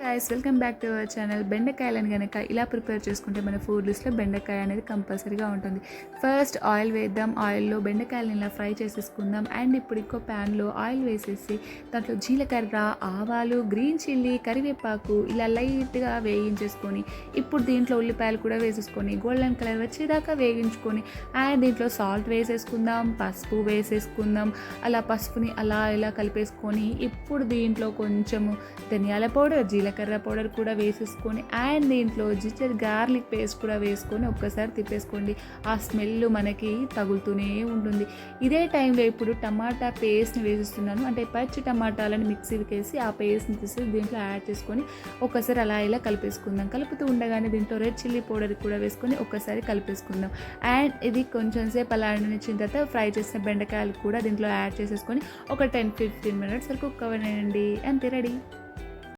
Guys welcome back to our channel. బెండకాయలను కనుక ఇలా ప్రిపేర్ చేసుకుంటే మన ఫుడ్ లిస్ట్లో బెండకాయ అనేది కంపల్సరీగా ఉంటుంది. ఫస్ట్ ఆయిల్ వేద్దాం. ఆయిల్లో బెండకాయలను ఇలా ఫ్రై చేసేసుకుందాం. అండ్ ఇప్పుడు ఇంకో ప్యాన్లో ఆయిల్ వేసేసి దాంట్లో జీలకర్ర, ఆవాలు, గ్రీన్ చిల్లీ, కరివేపాకు ఇలా లైట్గా వేయించేసుకొని ఇప్పుడు దీంట్లో ఉల్లిపాయలు కూడా వేసేసుకొని గోల్డెన్ కలర్ వచ్చేదాకా వేగించుకొని అండ్ దీంట్లో సాల్ట్ వేసేసుకుందాం, పసుపు వేసేసుకుందాం. అలా పసుపుని అలా ఇలా కలిపేసుకొని ఇప్పుడు దీంట్లో కొంచెము ధనియాల పౌడర్, జీలకర్ర పౌడర్ కూడా వేసేసుకొని అండ్ దీంట్లో జింజర్ గార్లిక్ పేస్ట్ కూడా వేసుకొని ఒక్కసారి తిప్పేసుకోండి. ఆ స్మెల్ మనకి తగులుతూనే ఉంటుంది. ఇదే టైంలో ఇప్పుడు టమాటా పేస్ట్ని వేసేస్తున్నాను. అంటే పచ్చి టమాటాలను మిక్సీకి వేసి ఆ పేస్ట్ని తీసి దీంట్లో యాడ్ చేసుకొని ఒక్కసారి అలా ఇలా కలిపేసుకుందాం. కలుపుతూ ఉండగానే దీంట్లో రెడ్ చిల్లీ పౌడర్ కూడా వేసుకొని ఒక్కసారి కలిపేసుకుందాం. అండ్ ఇది కొంచెం సేపు అలా నిలిచిన తర్వాత ఫ్రై చేసిన బెండకాయలు కూడా దీంట్లో యాడ్ చేసేసుకొని ఒక 10-15 మినిట్స్ వరకు కుక్ అవ్వనండి. అంతే, రెడీ.